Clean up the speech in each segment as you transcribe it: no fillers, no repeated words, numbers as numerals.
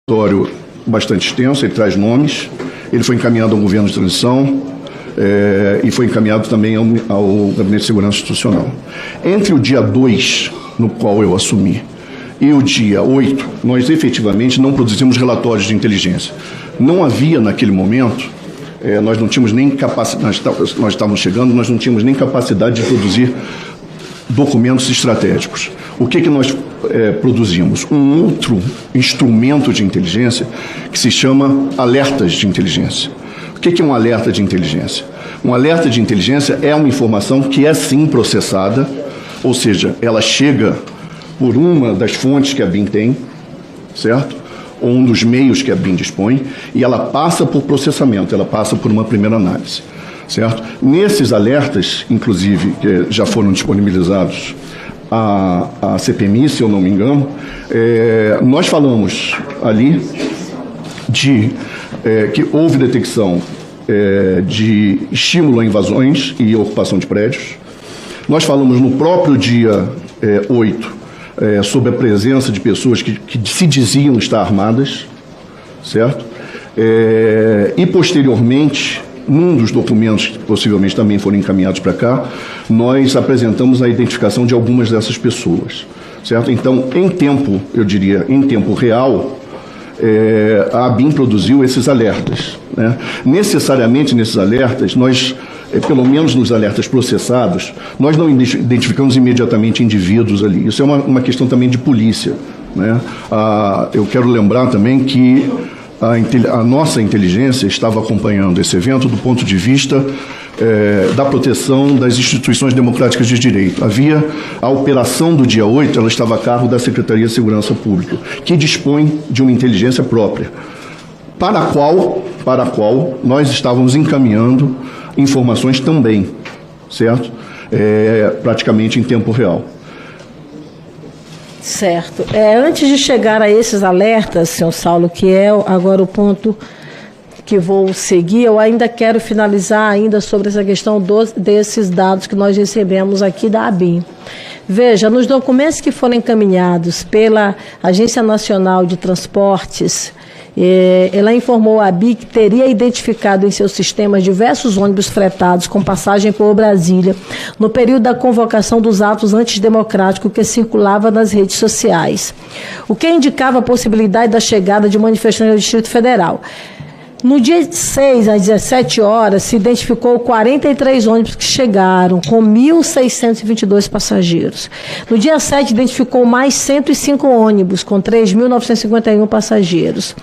relatório bastante extenso, ele traz nomes, ele foi encaminhado ao governo de transição e foi encaminhado também ao Gabinete de Segurança Institucional. Entre o dia 2, no qual eu assumi, e o dia 8, nós efetivamente não produzimos relatórios de inteligência. Não havia naquele momento, nós não tínhamos nem capacidade, nós estávamos chegando, nós não tínhamos nem capacidade de produzir documentos estratégicos. O que nós produzimos? Um outro instrumento de inteligência que se chama alertas de inteligência. O que é um alerta de inteligência? Um alerta de inteligência é uma informação que é sim processada, ou seja, ela chega por uma das fontes que a BIM tem, certo? Ou um dos meios que a BIM dispõe, e ela passa por processamento, ela passa por uma primeira análise, certo? Nesses alertas, inclusive, que já foram disponibilizados à CPMI, se eu não me engano, nós falamos ali de que houve detecção de estímulo a invasões e ocupação de prédios. Nós falamos no próprio dia 8 sobre a presença de pessoas que se diziam estar armadas, certo? E posteriormente, num dos documentos que possivelmente também foram encaminhados para cá, nós apresentamos a identificação de algumas dessas pessoas, certo? Então, em tempo, eu diria, em tempo real, a ABIN produziu esses alertas, né? Necessariamente nesses alertas, nós, pelo menos nos alertas processados, nós não identificamos imediatamente indivíduos ali. Isso é uma questão também de polícia, né? Eu quero lembrar também que a nossa inteligência estava acompanhando esse evento do ponto de vista da proteção das instituições democráticas de direito. Havia a operação do dia 8, ela estava a cargo da Secretaria de Segurança Pública, que dispõe de uma inteligência própria, para a qual nós estávamos encaminhando informações também, certo? Praticamente em tempo real. Certo. Antes de chegar a esses alertas, senhor Saulo, que é agora o ponto que vou seguir, eu ainda quero finalizar ainda sobre essa questão desses dados que nós recebemos aqui da ABIN. Veja, nos documentos que foram encaminhados pela Agência Nacional de Transportes, ela informou a ABIN que teria identificado em seus sistemas diversos ônibus fretados com passagem por Brasília no período da convocação dos atos antidemocráticos que circulava nas redes sociais, o que indicava a possibilidade da chegada de manifestantes do Distrito Federal. No dia 6, às 17 horas, se identificou 43 ônibus que chegaram, com 1.622 passageiros. No dia 7, identificou mais 105 ônibus, com 3.951 passageiros.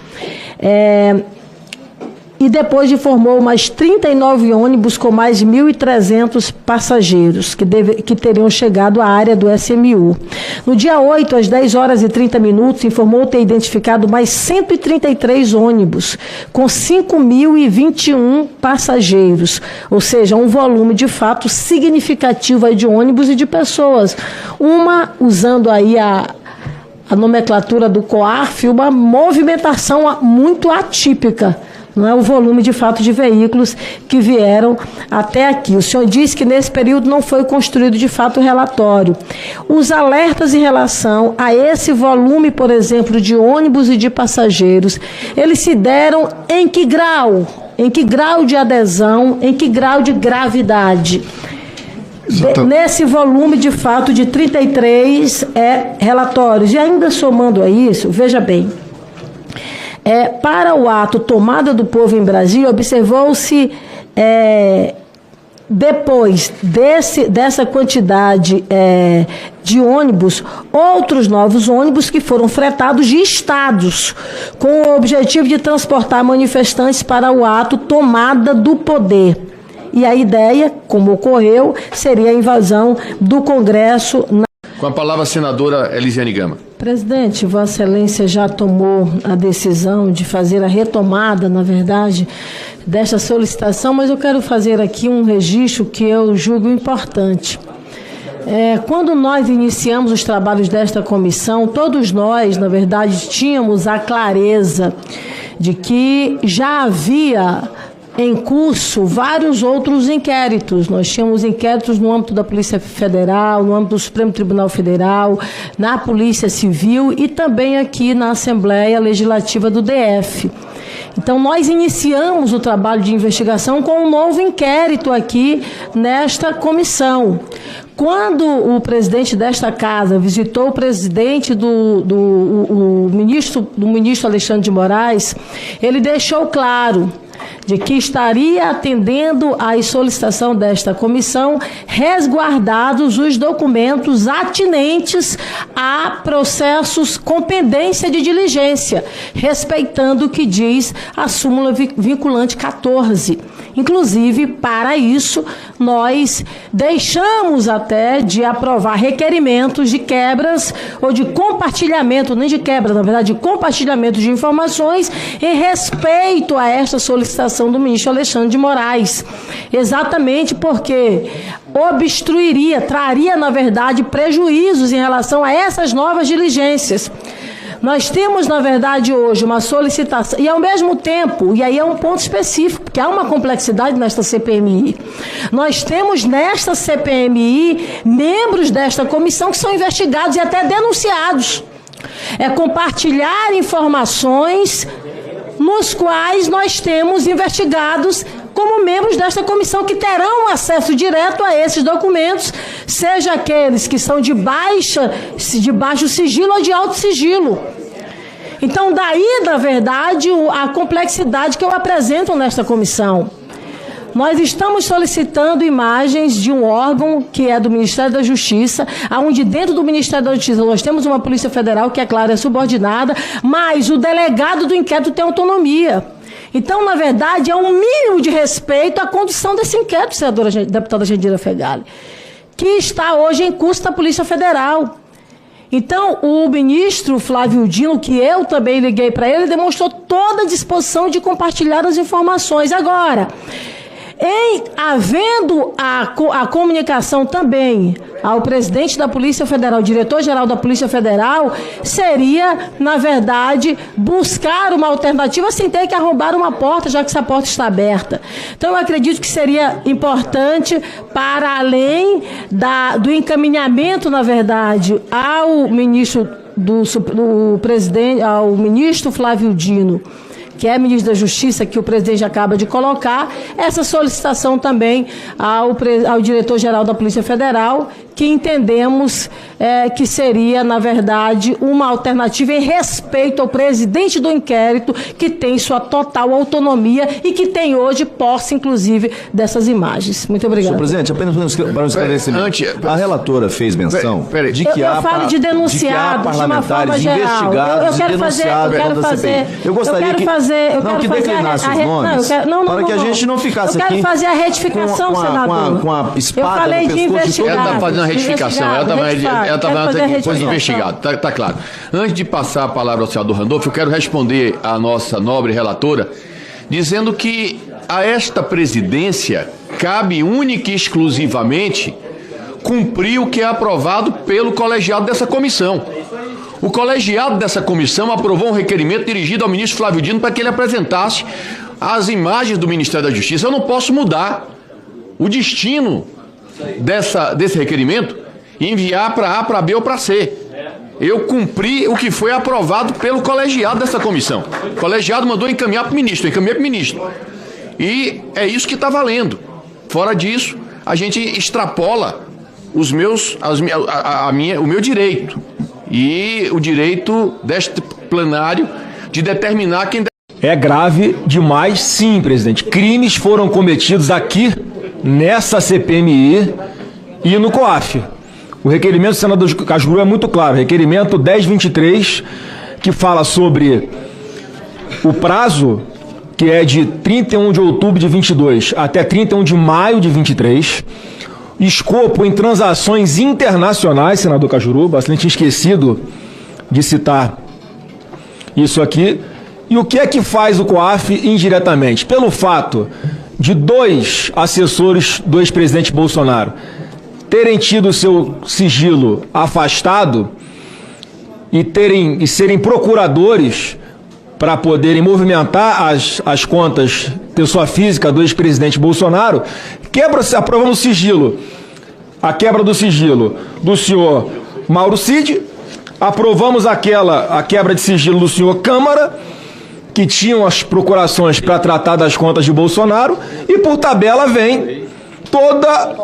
E depois informou mais 39 ônibus com mais de 1.300 passageiros que teriam chegado à área do SMU. No dia 8, às 10 horas e 30 minutos, informou ter identificado mais 133 ônibus com 5.021 passageiros, ou seja, um volume de fato significativo aí de ônibus e de pessoas. Uma usando aí a nomenclatura do COARF, uma movimentação muito atípica. Não é o volume, de fato, de veículos que vieram até aqui. O senhor disse que nesse período não foi construído, de fato, o relatório. Os alertas em relação a esse volume, por exemplo, de ônibus e de passageiros, eles se deram em que grau? Em que grau de adesão? Em que grau de gravidade? Nesse volume, de fato, de 33 relatórios. E ainda somando a isso, veja bem, para o ato Tomada do Povo em Brasília, observou-se, depois dessa quantidade de ônibus, outros novos ônibus que foram fretados de estados, com o objetivo de transportar manifestantes para o ato Tomada do Poder. E a ideia, como ocorreu, seria a invasão do Congresso. Com a palavra a senadora Elisiane Gama. Presidente, Vossa Excelência já tomou a decisão de fazer a retomada, na verdade, desta solicitação, mas eu quero fazer aqui um registro que eu julgo importante. Quando nós iniciamos os trabalhos desta comissão, todos nós, na verdade, tínhamos a clareza de que já havia em curso vários outros inquéritos. Nós tínhamos inquéritos no âmbito da Polícia Federal, no âmbito do Supremo Tribunal Federal, na Polícia Civil e também aqui na Assembleia Legislativa do DF. Então, nós iniciamos o trabalho de investigação com um novo inquérito aqui nesta comissão. Quando o presidente desta casa visitou o presidente do ministro Alexandre de Moraes, ele deixou claro de que estaria atendendo à solicitação desta comissão, resguardados os documentos atinentes a processos com pendência de diligência, respeitando o que diz a súmula vinculante 14. Inclusive, para isso, nós deixamos até de aprovar requerimentos de quebras ou de compartilhamento, nem de quebra, na verdade, de compartilhamento de informações em respeito a esta solicitação do ministro Alexandre de Moraes. Exatamente porque traria, na verdade, prejuízos em relação a essas novas diligências. Nós temos, na verdade, hoje uma solicitação, e ao mesmo tempo, e aí é um ponto específico, porque há uma complexidade nesta CPMI. Nós temos nesta CPMI membros desta comissão que são investigados e até denunciados. É compartilhar informações nos quais nós temos investigados como membros desta comissão que terão acesso direto a esses documentos, seja aqueles que são de baixo sigilo ou de alto sigilo. Então, daí, na verdade, a complexidade que eu apresento nesta comissão. Nós estamos solicitando imagens de um órgão que é do Ministério da Justiça, onde dentro do Ministério da Justiça nós temos uma Polícia Federal que, é claro, é subordinada, mas o delegado do inquérito tem autonomia. Então, na verdade, é um mínimo de respeito à condução desse inquérito, deputada Jandira Fegali, que está hoje em curso da Polícia Federal. Então, o ministro Flávio Dino, que eu também liguei para ele, demonstrou toda a disposição de compartilhar as informações. Agora, havendo a comunicação também ao presidente da Polícia Federal, diretor-geral da Polícia Federal, seria, na verdade, buscar uma alternativa sem ter que arrombar uma porta, já que essa porta está aberta. Então, eu acredito que seria importante, para além do encaminhamento, na verdade, ao ministro ao ministro Flávio Dino, que é ministro da Justiça, que o presidente acaba de colocar, essa solicitação também ao diretor-geral da Polícia Federal, que entendemos que seria, na verdade, uma alternativa em respeito ao presidente do inquérito, que tem sua total autonomia e que tem hoje posse, inclusive, dessas imagens. Muito obrigada. Senhor presidente, apenas para um esclarecimento. A relatora fez menção de que há denunciados de uma forma geral. Eu quero fazer. Eu gostaria que declinasse os nomes, para que a gente não ficasse aqui. Eu quero fazer a retificação, senador. Com a espada no pescoço de todo mundo. Ela está fazendo a retificação. Ela está fazendo depois investigado. Está claro. Antes de passar a palavra ao senador Randolfo, eu quero responder à nossa nobre relatora, dizendo que a esta presidência cabe única e exclusivamente cumprir o que é aprovado pelo colegiado dessa comissão. O colegiado dessa comissão aprovou um requerimento dirigido ao ministro Flávio Dino para que ele apresentasse as imagens do Ministério da Justiça. Eu não posso mudar o destino desse requerimento e enviar para A, para B ou para C. Eu cumpri o que foi aprovado pelo colegiado dessa comissão. O colegiado mandou encaminhar para o ministro, eu encaminhei para o ministro. E é isso que está valendo. Fora disso, a gente extrapola o meu direito e o direito deste plenário de determinar quem... É grave demais, sim, presidente. Crimes foram cometidos aqui, nessa CPMI e no COAF. O requerimento do senador Cajuru é muito claro. Requerimento 1023, que fala sobre o prazo, que é de 31 de outubro de 22 até 31 de maio de 23. Escopo em transações internacionais, senador Cajuru, bastante esquecido de citar isso aqui. E o que é que faz o COAF indiretamente? Pelo fato de 2 assessores do ex-presidente Bolsonaro terem tido seu sigilo afastado e serem procuradores para poderem movimentar as contas pessoa física do ex-presidente Bolsonaro, aprovamos o sigilo, a quebra do sigilo do senhor Mauro Cid, aprovamos a quebra de sigilo do senhor Câmara, que tinham as procurações para tratar das contas de Bolsonaro, e por tabela vem toda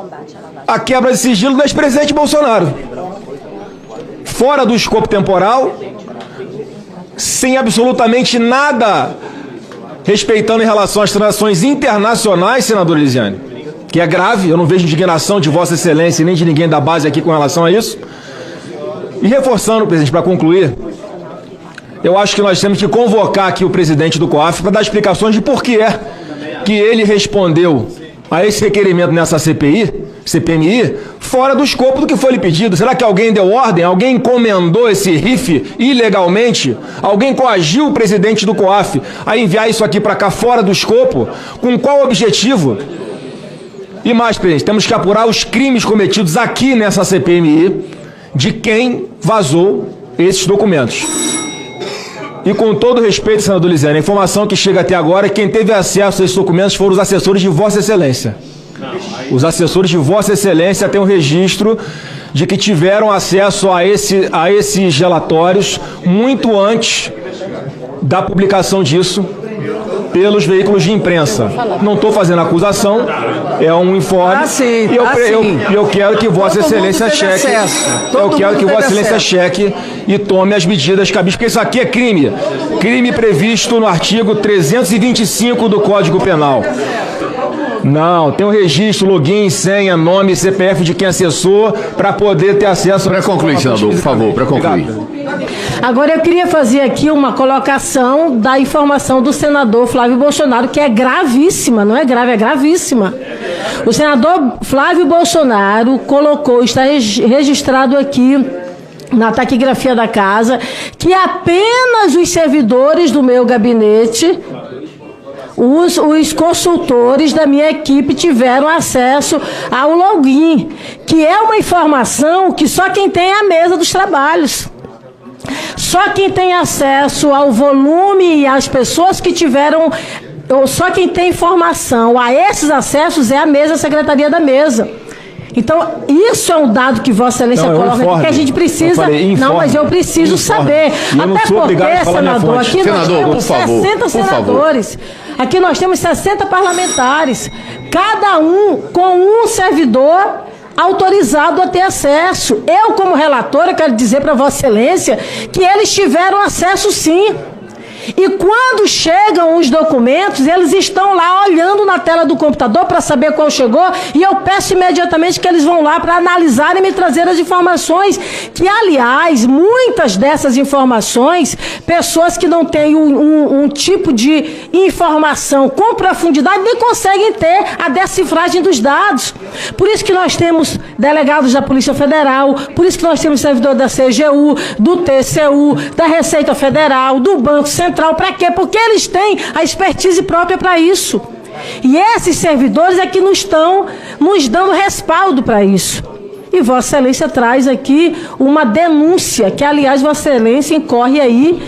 a quebra de sigilo do ex-presidente Bolsonaro. Fora do escopo temporal, sem absolutamente nada respeitando em relação às transações internacionais, senador Elisiane, que é grave, eu não vejo indignação de Vossa Excelência nem de ninguém da base aqui com relação a isso. E reforçando, presidente, para concluir, eu acho que nós temos que convocar aqui o presidente do COAF para dar explicações de por que é que ele respondeu a esse requerimento nessa CPMI, fora do escopo do que foi lhe pedido. Será que alguém deu ordem? Alguém encomendou esse RIF ilegalmente? Alguém coagiu o presidente do COAF a enviar isso aqui para cá fora do escopo? Com qual objetivo? E mais, presidente, temos que apurar os crimes cometidos aqui nessa CPMI de quem vazou esses documentos. E com todo respeito, senador Elisiane, a informação que chega até agora é que quem teve acesso a esses documentos foram os assessores de Vossa Excelência. Os assessores de Vossa Excelência têm um registro de que tiveram acesso a esses relatórios muito antes da publicação disso pelos veículos de imprensa. Não estou fazendo acusação, é um informe. E eu quero que Vossa Excelência cheque. Eu quero que Vossa Excelência cheque e tome as medidas cabíveis, porque isso aqui é crime. Crime previsto no artigo 325 do Código Penal. Não, tem um registro, login, senha, nome, CPF de quem acessou para poder ter acesso. Para concluir, senador, por favor, para concluir. Agora eu queria fazer aqui uma colocação da informação do senador Flávio Bolsonaro, que é gravíssima, não é grave, é gravíssima. O senador Flávio Bolsonaro colocou, está registrado aqui na taquigrafia da casa, que apenas os servidores do meu gabinete, os consultores da minha equipe tiveram acesso ao login, que é uma informação que só quem tem é a mesa dos trabalhos. Só quem tem acesso ao volume e às pessoas que tiveram, ou só quem tem informação a esses acessos é a mesa, a secretaria da mesa. Então, isso é um dado que Vossa Excelência coloca aqui, que a gente precisa... Não, mas eu preciso saber. Até porque, senador, aqui nós temos 60 senadores. Aqui nós temos 60 parlamentares. Cada um com um servidor autorizado a ter acesso. Eu, como relatora, quero dizer para Vossa Excelência que eles tiveram acesso, sim. E quando chegam os documentos, eles estão lá olhando na tela do computador para saber qual chegou, e eu peço imediatamente que eles vão lá para analisar e me trazer as informações, que, aliás, muitas dessas informações, pessoas que não têm um tipo de informação com profundidade nem conseguem ter a decifragem dos dados. Por isso que nós temos delegados da Polícia Federal, por isso que nós temos servidor da CGU, do TCU, da Receita Federal, do Banco Central. Para quê? Porque eles têm a expertise própria para isso. E esses servidores é que nos estão nos dando respaldo para isso. E Vossa Excelência traz aqui uma denúncia, que, aliás, Vossa Excelência incorre aí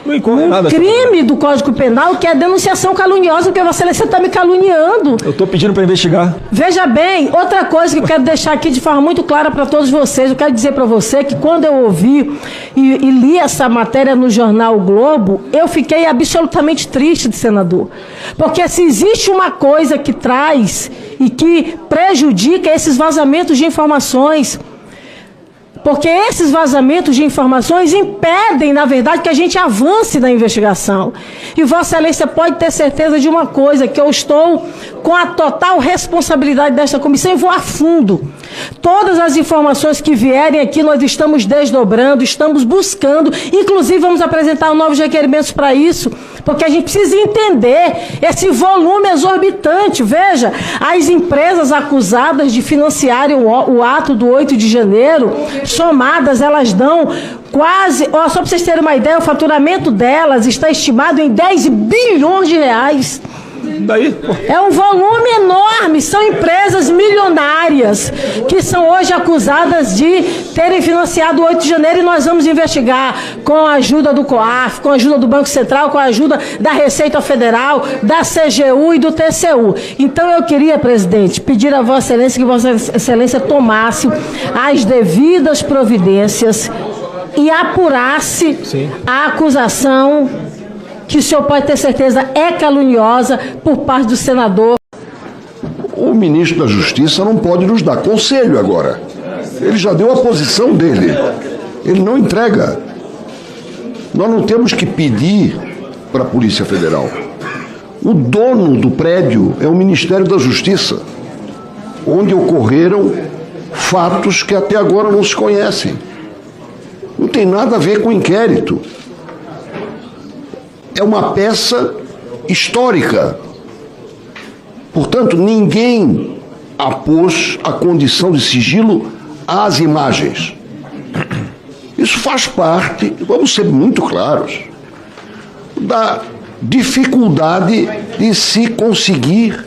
um crime do Código Penal, que é a denunciação caluniosa, porque Vossa Excelência está me caluniando. Eu estou pedindo para investigar. Veja bem, outra coisa que eu quero deixar aqui de forma muito clara para todos vocês, eu quero dizer para você que quando eu ouvi e li essa matéria no jornal o Globo, eu fiquei absolutamente triste, senador. Porque se existe uma coisa que traz e que prejudica esses vazamentos de informações, porque esses vazamentos de informações impedem, na verdade, que a gente avance na investigação. E Vossa Excelência pode ter certeza de uma coisa, que eu estou com a total responsabilidade desta comissão e vou a fundo. Todas as informações que vierem aqui, nós estamos desdobrando, estamos buscando, inclusive vamos apresentar novos requerimentos para isso, porque a gente precisa entender esse volume exorbitante. Veja, as empresas acusadas de financiarem o ato do 8 de janeiro, somadas, elas dão quase, só para vocês terem uma ideia, o faturamento delas está estimado em 10 bilhões de reais. Daí? É um volume enorme, são empresas milionárias que são hoje acusadas de terem financiado o 8 de janeiro e nós vamos investigar com a ajuda do COAF, com a ajuda do Banco Central, com a ajuda da Receita Federal, da CGU e do TCU. Então eu queria, presidente, pedir a Vossa Excelência que Vossa Excelência tomasse as devidas providências e apurasse a acusação que o senhor pode ter certeza é caluniosa por parte do senador. O ministro da Justiça não pode nos dar conselho agora. Ele já deu a posição dele. Ele não entrega. Nós não temos que pedir para a Polícia Federal. O dono do prédio é o Ministério da Justiça, onde ocorreram fatos que até agora não se conhecem. Não tem nada a ver com o inquérito. É uma peça histórica. Portanto, ninguém apôs a condição de sigilo às imagens. Isso faz parte, vamos ser muito claros, da dificuldade de se conseguir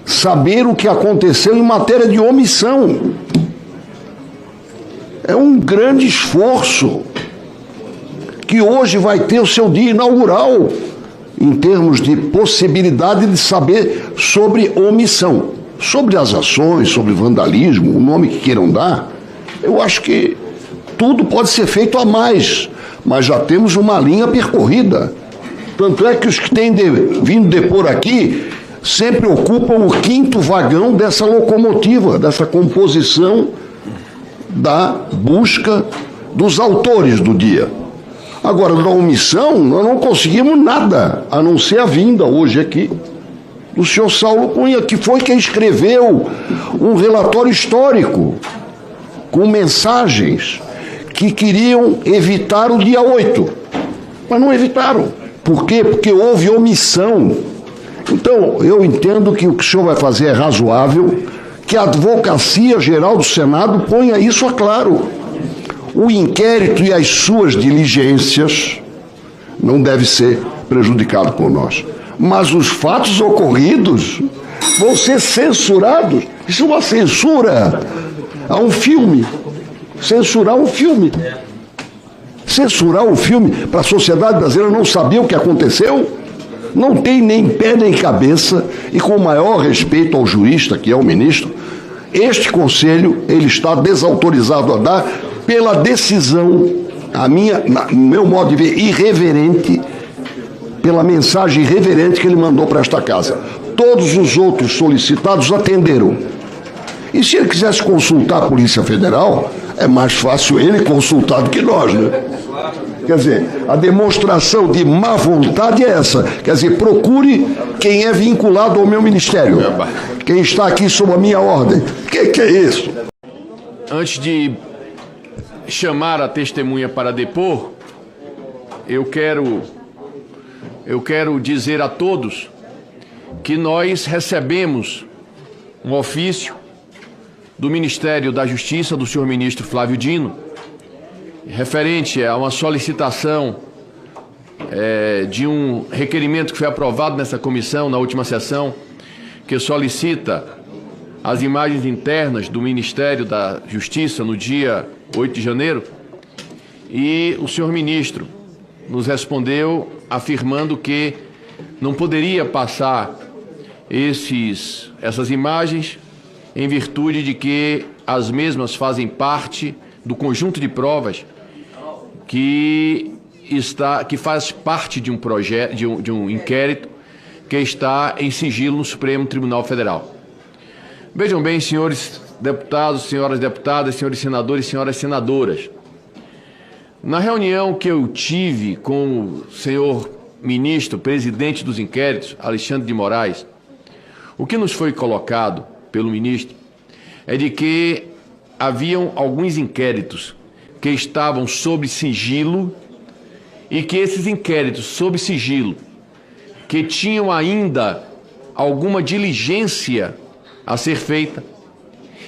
saber o que aconteceu em matéria de omissão. É um grande esforço que hoje vai ter o seu dia inaugural em termos de possibilidade de saber sobre omissão, sobre as ações, sobre vandalismo, o nome que queiram dar. Eu acho que tudo pode ser feito a mais, mas já temos uma linha percorrida. Tanto é que os que têm vindo depor aqui sempre ocupam o 5º vagão dessa locomotiva, dessa composição da busca dos autores do dia. Agora, da omissão, nós não conseguimos nada, a não ser a vinda hoje aqui do senhor Saulo Cunha, que foi quem escreveu um relatório histórico com mensagens que queriam evitar o dia 8, mas não evitaram. Por quê? Porque houve omissão. Então, eu entendo que o que o senhor vai fazer é razoável, que a Advocacia Geral do Senado ponha isso a claro. O inquérito e as suas diligências não devem ser prejudicados por nós. Mas os fatos ocorridos vão ser censurados. Isso é uma censura a um filme. Censurar um filme. Censurar um filme para a sociedade brasileira não saber o que aconteceu? Não tem nem pé nem cabeça. E com o maior respeito ao jurista, que é o ministro, este conselho ele está desautorizado a dar pela decisão, no meu modo de ver, irreverente, pela mensagem irreverente que ele mandou para esta casa. Todos os outros solicitados atenderam. E se ele quisesse consultar a Polícia Federal, é mais fácil ele consultar do que nós, né? Quer dizer, a demonstração de má vontade é essa. Quer dizer, procure quem é vinculado ao meu ministério. Quem está aqui sob a minha ordem. O que é isso? Antes de chamar a testemunha para depor, eu quero dizer a todos que nós recebemos um ofício do Ministério da Justiça, do senhor ministro Flávio Dino, referente a uma solicitação de um requerimento que foi aprovado nessa comissão, na última sessão, que solicita as imagens internas do Ministério da Justiça no dia 8 de janeiro, e o senhor ministro nos respondeu afirmando que não poderia passar essas imagens em virtude de que as mesmas fazem parte do conjunto de provas que faz parte de um projeto, de um inquérito que está em sigilo no Supremo Tribunal Federal. Vejam bem, senhores deputados, senhoras deputadas, senhores senadores e senhoras senadoras, na reunião que eu tive com o senhor ministro, presidente dos inquéritos, Alexandre de Moraes, o que nos foi colocado pelo ministro é de que haviam alguns inquéritos que estavam sob sigilo e que esses inquéritos sob sigilo, que tinham ainda alguma diligência a ser feita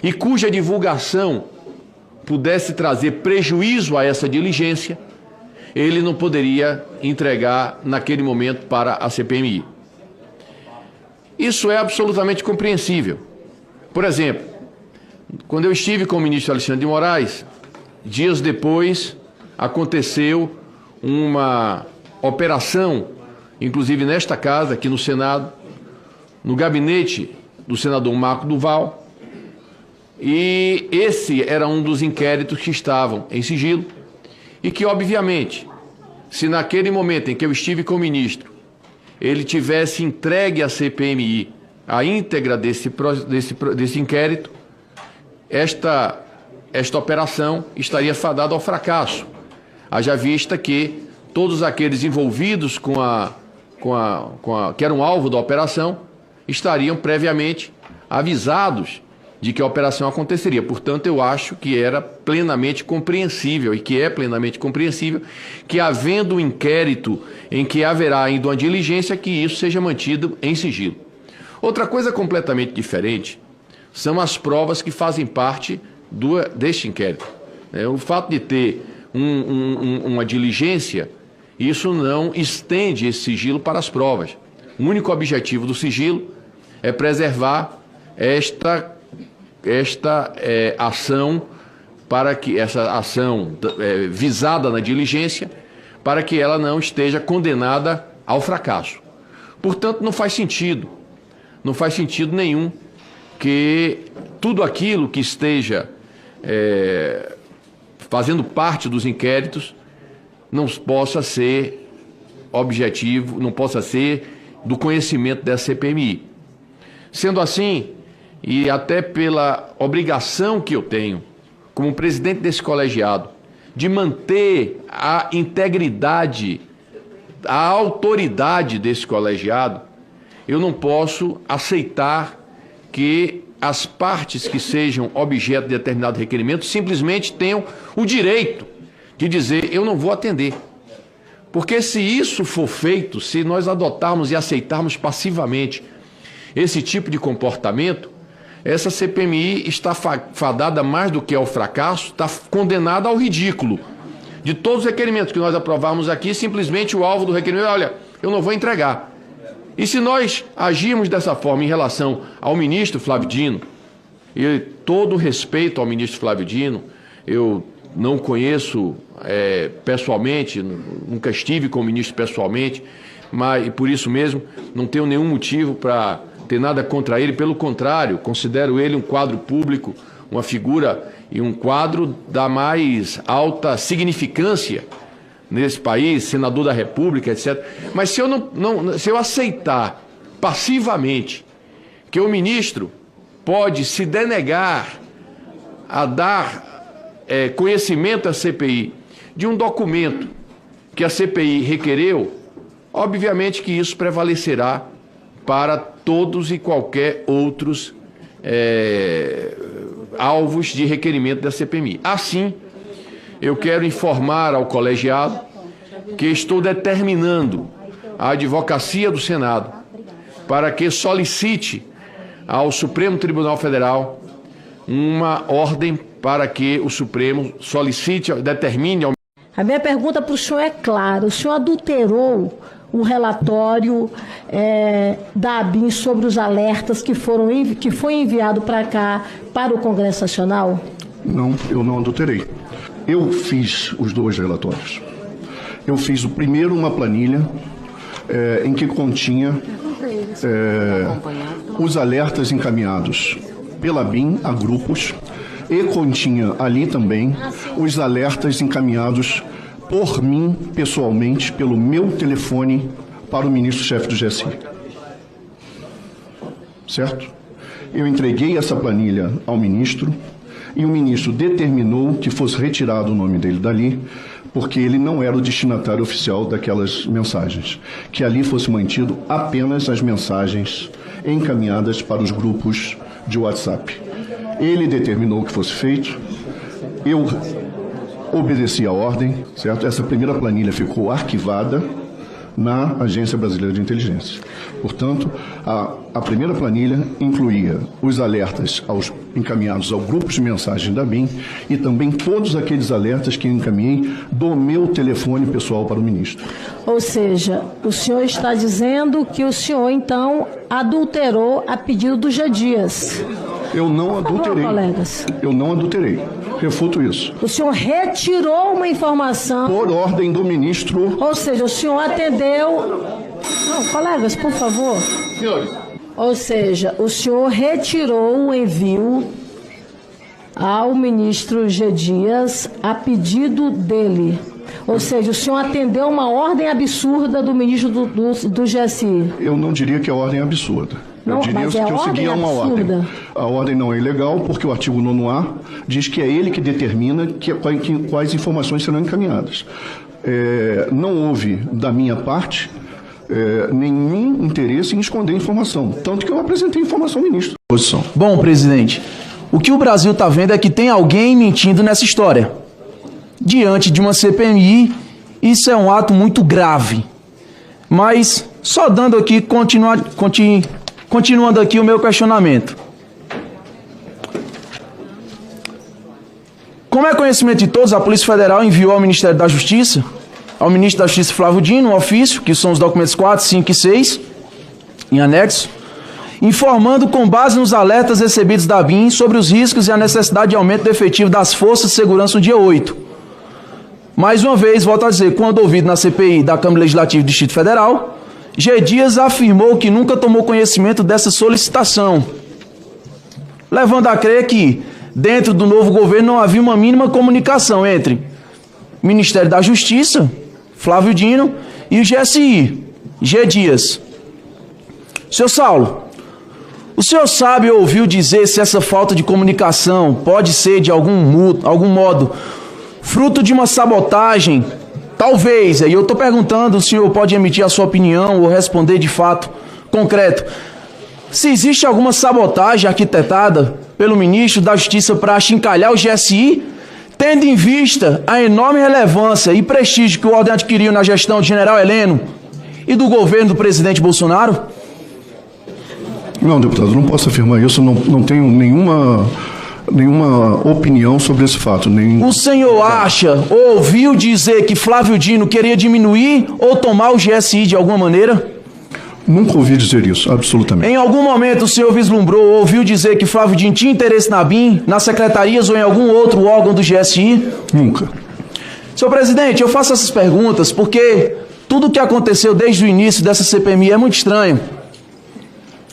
e cuja divulgação pudesse trazer prejuízo a essa diligência, ele não poderia entregar naquele momento para a CPMI. Isso é absolutamente compreensível. Por exemplo, quando eu estive com o ministro Alexandre de Moraes, dias depois aconteceu uma operação, inclusive nesta casa, aqui no Senado, no gabinete do senador Marco Duval, e esse era um dos inquéritos que estavam em sigilo e que, obviamente, se naquele momento em que eu estive com o ministro, ele tivesse entregue à CPMI a íntegra desse inquérito, esta operação estaria fadada ao fracasso, haja vista que todos aqueles envolvidos que eram alvo da operação estariam previamente avisados de que a operação aconteceria. Portanto, eu acho que era plenamente compreensível e que é plenamente compreensível que, havendo um inquérito em que haverá ainda uma diligência, que isso seja mantido em sigilo. Outra coisa completamente diferente são as provas que fazem parte deste inquérito. O fato de ter uma diligência, isso não estende esse sigilo para as provas. O único objetivo do sigilo é preservar esta ação, para que essa ação visada na diligência, para que ela não esteja condenada ao fracasso. Portanto, não faz sentido nenhum que tudo aquilo que esteja fazendo parte dos inquéritos não possa ser objetivo, não possa ser do conhecimento da CPMI. Sendo assim, e até pela obrigação que eu tenho, como presidente desse colegiado, de manter a integridade, a autoridade desse colegiado, eu não posso aceitar que as partes que sejam objeto de determinado requerimento simplesmente tenham o direito de dizer: eu não vou atender. Porque se isso for feito, se nós adotarmos e aceitarmos passivamente esse tipo de comportamento, essa CPMI está fadada mais do que ao fracasso, está condenada ao ridículo. De todos os requerimentos que nós aprovarmos aqui, simplesmente o alvo do requerimento: olha, eu não vou entregar. E se nós agirmos dessa forma em relação ao ministro Flávio Dino, e todo respeito ao ministro Flávio Dino, eu não conheço pessoalmente, nunca estive com o ministro pessoalmente, mas e por isso mesmo não tenho nenhum motivo para ter nada contra ele, pelo contrário, considero ele um quadro público, uma figura e um quadro da mais alta significância nesse país, senador da República, etc. Mas se eu aceitar passivamente que o ministro pode se denegar a dar conhecimento à CPI de um documento que a CPI requereu, obviamente que isso prevalecerá para todos e qualquer outros alvos de requerimento da CPMI. Assim, eu quero informar ao colegiado que estou determinando a advocacia do Senado para que solicite ao Supremo Tribunal Federal uma ordem para que o Supremo determine... A minha pergunta para o senhor é clara: o senhor adulterou o relatório da ABIN sobre os alertas que foi enviado para cá, para o Congresso Nacional? Não, eu não adulterei. Eu fiz os dois relatórios. Eu fiz o primeiro uma planilha em que continha os alertas encaminhados pela ABIN a grupos e continha ali também os alertas encaminhados por mim, pessoalmente, pelo meu telefone para o ministro-chefe do GSI. Certo? Eu entreguei essa planilha ao ministro e o ministro determinou que fosse retirado o nome dele dali, porque ele não era o destinatário oficial daquelas mensagens, que ali fosse mantido apenas as mensagens encaminhadas para os grupos de WhatsApp. Ele determinou que fosse feito, eu obedeci a ordem, certo? Essa primeira planilha ficou arquivada na Agência Brasileira de Inteligência. Portanto, a primeira planilha incluía os alertas encaminhados ao grupo de mensagens da BIM e também todos aqueles alertas que eu encaminhei do meu telefone pessoal para o ministro. Ou seja, o senhor está dizendo que o senhor, então, adulterou a pedido do G. Dias. Eu não adulterei. Colegas. Eu não adulterei. Refuto isso. O senhor retirou uma informação... Por ordem do ministro... Ou seja, o senhor atendeu... Não, colegas, por favor. Senhores. Ou seja, o senhor retirou um envio ao ministro G. Dias a pedido dele. Ou seja, o senhor atendeu uma ordem absurda do ministro do GSI. Eu não diria que a ordem é absurda. Não, eu diria que eu seguia uma ordem. A ordem não é ilegal porque o artigo 9º diz que é ele que determina quais informações serão encaminhadas. Não houve, da minha parte, nenhum interesse em esconder informação. Tanto que eu apresentei informação ao ministro. Bom, presidente, o que o Brasil está vendo é que tem alguém mentindo nessa história. Diante de uma CPMI, isso é um ato muito grave. Mas, só dando aqui, continuando aqui o meu questionamento. Como é conhecimento de todos, a Polícia Federal enviou ao Ministério da Justiça, ao ministro da Justiça Flávio Dino, um ofício, que são os documentos 4, 5 e 6, em anexo, informando com base nos alertas recebidos da BIM sobre os riscos e a necessidade de aumento do efetivo das forças de segurança no dia 8. Mais uma vez, volto a dizer, quando ouvido na CPI da Câmara Legislativa do Distrito Federal, G. Dias afirmou que nunca tomou conhecimento dessa solicitação, levando a crer que, dentro do novo governo, não havia uma mínima comunicação entre o Ministério da Justiça, Flávio Dino, e o GSI, G. Dias. Senhor Saulo, o senhor sabe ou ouviu dizer se essa falta de comunicação pode ser, de algum modo, fruto de uma sabotagem? Talvez, e eu estou perguntando, o senhor pode emitir a sua opinião ou responder de fato concreto. Se existe alguma sabotagem arquitetada pelo ministro da Justiça para achincalhar o GSI, tendo em vista a enorme relevância e prestígio que o órgão adquiriu na gestão de General Heleno e do governo do presidente Bolsonaro? Não, deputado, não posso afirmar isso, não tenho nenhuma opinião sobre esse fato. O senhor acha ou ouviu dizer que Flávio Dino queria diminuir ou tomar o GSI de alguma maneira? Nunca ouvi dizer isso, absolutamente. Em algum momento o senhor vislumbrou ou ouviu dizer que Flávio Dino tinha interesse na BIM, nas secretarias ou em algum outro órgão do GSI? Nunca. Senhor presidente, eu faço essas perguntas porque tudo o que aconteceu desde o início dessa CPMI é muito estranho.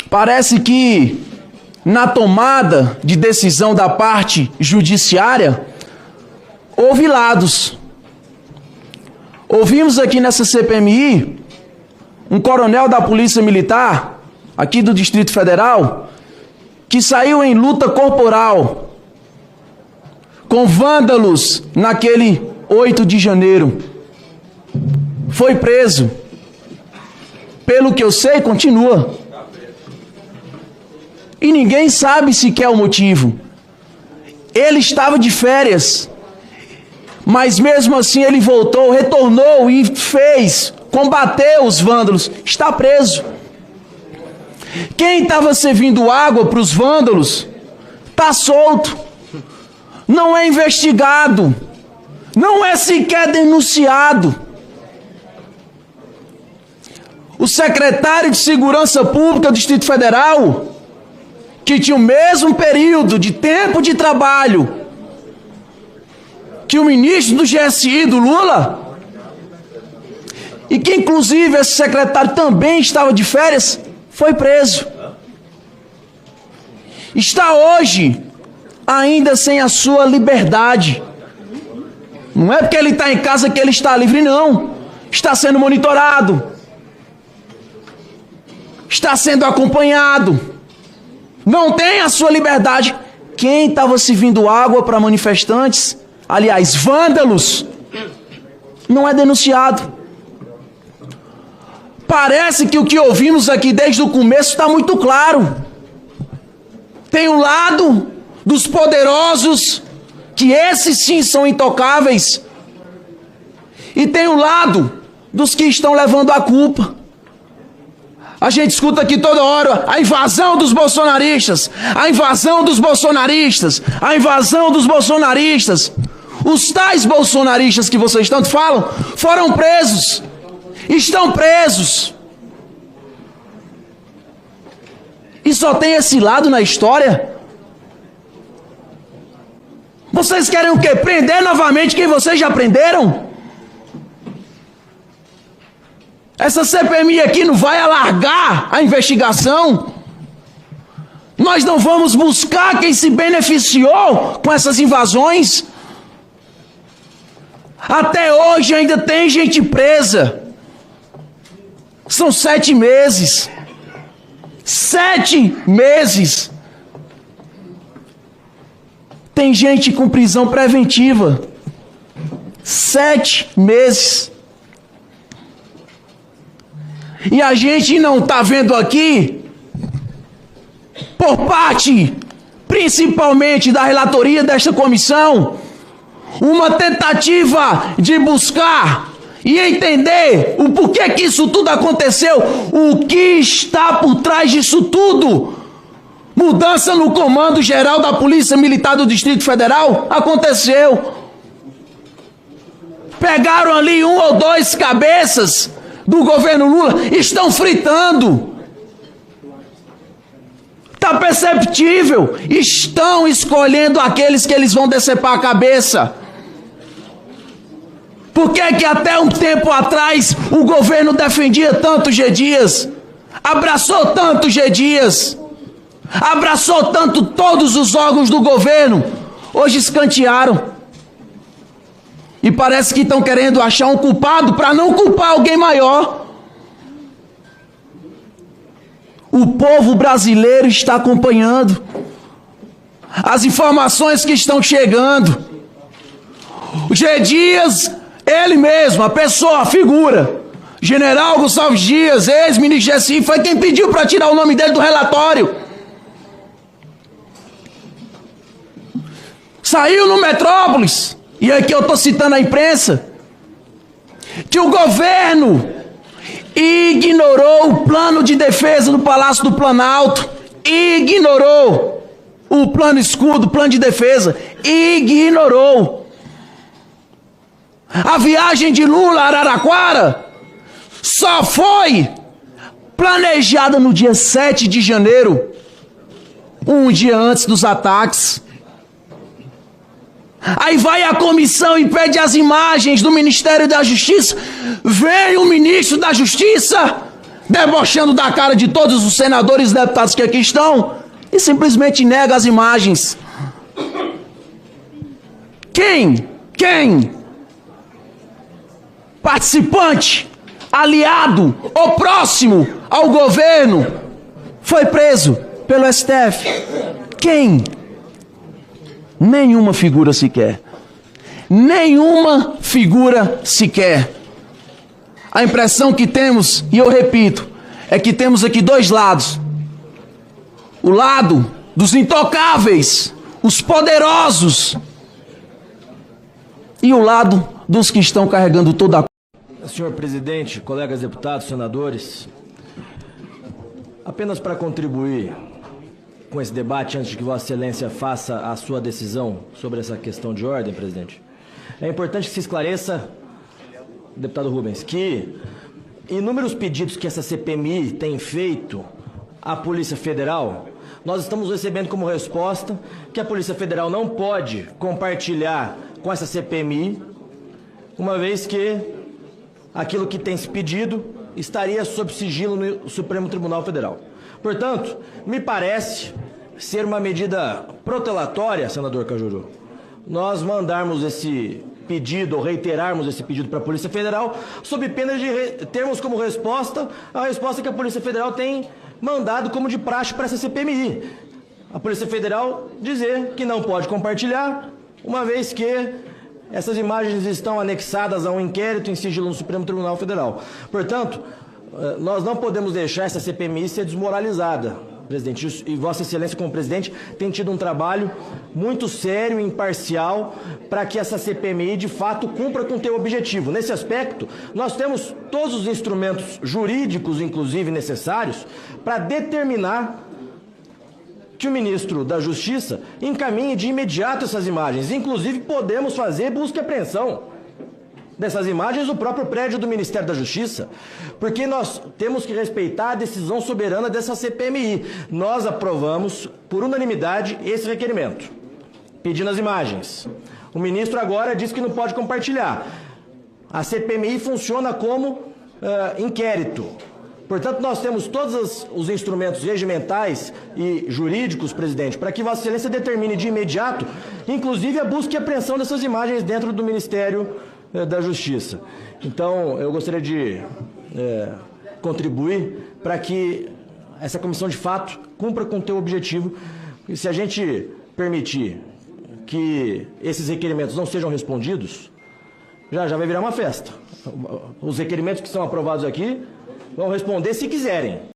Parece que, na tomada de decisão da parte judiciária, houve lados. Ouvimos aqui nessa CPMI um coronel da Polícia Militar, aqui do Distrito Federal, que saiu em luta corporal com vândalos naquele 8 de janeiro. Foi preso. Pelo que eu sei, continua. E ninguém sabe sequer o motivo. Ele estava de férias, mas mesmo assim ele voltou, retornou e combateu os vândalos. Está preso. Quem estava servindo água para os vândalos está solto. Não é investigado. Não é sequer denunciado. O secretário de Segurança Pública do Distrito Federal, que tinha o mesmo período de tempo de trabalho que o ministro do GSI, do Lula, e que inclusive esse secretário também estava de férias, foi preso. Está hoje ainda sem a sua liberdade. Não é porque ele está em casa que ele está livre, não. Está sendo monitorado. Está sendo acompanhado. Não tem a sua liberdade. Quem estava servindo água para manifestantes, aliás, vândalos, não é denunciado. Parece que o que ouvimos aqui desde o começo está muito claro. Tem um lado dos poderosos, que esses sim são intocáveis, e tem um lado dos que estão levando a culpa. A gente escuta aqui toda hora a invasão dos bolsonaristas, a invasão dos bolsonaristas, a invasão dos bolsonaristas. Os tais bolsonaristas que vocês tanto falam foram presos, estão presos. E só tem esse lado na história? Vocês querem o quê? Prender novamente quem vocês já prenderam? Essa CPMI aqui não vai alargar a investigação? Nós não vamos buscar quem se beneficiou com essas invasões? Até hoje ainda tem gente presa. São 7 meses. 7 meses. Tem gente com prisão preventiva. 7 meses. E a gente não está vendo aqui, por parte, principalmente da relatoria desta comissão, uma tentativa de buscar e entender o porquê que isso tudo aconteceu, o que está por trás disso tudo. Mudança no comando geral da Polícia Militar do Distrito Federal aconteceu. Pegaram ali 1 ou 2 cabeças do governo Lula, estão fritando. Está perceptível. Estão escolhendo aqueles que eles vão decepar a cabeça. Por que que até um tempo atrás o governo defendia tanto G. Dias? Abraçou tanto G. Dias? Abraçou tanto todos os órgãos do governo? Hoje escantearam. E parece que estão querendo achar um culpado para não culpar alguém maior. O povo brasileiro está acompanhando as informações que estão chegando. O G. Dias, ele mesmo, a pessoa, a figura, General Gonçalves Dias, ex-ministro Gessim, foi quem pediu para tirar o nome dele do relatório. Saiu no Metrópolis. E aqui eu estou citando a imprensa, que o governo ignorou o plano de defesa do Palácio do Planalto, ignorou o plano escudo, o plano de defesa, ignorou. A viagem de Lula a Araraquara só foi planejada no dia 7 de janeiro, um dia antes dos ataques. Aí vai a comissão e pede as imagens do Ministério da Justiça. Vem o ministro da Justiça, debochando da cara de todos os senadores e deputados que aqui estão, e simplesmente nega as imagens. Quem? Participante, aliado ou próximo ao governo foi preso pelo STF? Quem? Nenhuma figura sequer. Nenhuma figura sequer. A impressão que temos, e eu repito, é que temos aqui 2 lados. O lado dos intocáveis, os poderosos, e o lado dos que estão carregando toda a... Senhor presidente, colegas deputados, senadores, apenas para contribuir com esse debate, antes de que Vossa Excelência faça a sua decisão sobre essa questão de ordem, presidente, é importante que se esclareça, deputado Rubens, que inúmeros pedidos que essa CPMI tem feito à Polícia Federal, nós estamos recebendo como resposta que a Polícia Federal não pode compartilhar com essa CPMI, uma vez que aquilo que tem se pedido estaria sob sigilo no Supremo Tribunal Federal. Portanto, me parece ser uma medida protelatória, senador Cajuru, nós mandarmos esse pedido, ou reiterarmos esse pedido para a Polícia Federal, sob pena de termos como resposta a resposta que a Polícia Federal tem mandado como de praxe para essa CPMI. A Polícia Federal dizer que não pode compartilhar, uma vez que essas imagens estão anexadas a um inquérito em sigilo no Supremo Tribunal Federal. Portanto, nós não podemos deixar essa CPMI ser desmoralizada, presidente, e Vossa Excelência como presidente tem tido um trabalho muito sério e imparcial para que essa CPMI de fato cumpra com o teu objetivo. Nesse aspecto, nós temos todos os instrumentos jurídicos, inclusive necessários, para determinar que o ministro da Justiça encaminhe de imediato essas imagens. Inclusive, podemos fazer busca e apreensão dessas imagens no próprio prédio do Ministério da Justiça, porque nós temos que respeitar a decisão soberana dessa CPMI. Nós aprovamos, por unanimidade, esse requerimento, pedindo as imagens. O ministro agora diz que não pode compartilhar. A CPMI funciona como inquérito. Portanto, nós temos todos os instrumentos regimentais e jurídicos, presidente, para que Vossa Excelência determine de imediato, inclusive a busca e apreensão dessas imagens dentro do Ministério da Justiça. Então, eu gostaria de contribuir para que essa comissão, de fato, cumpra com o teu objetivo. E se a gente permitir que esses requerimentos não sejam respondidos, já vai virar uma festa. Os requerimentos que são aprovados aqui vão responder se quiserem.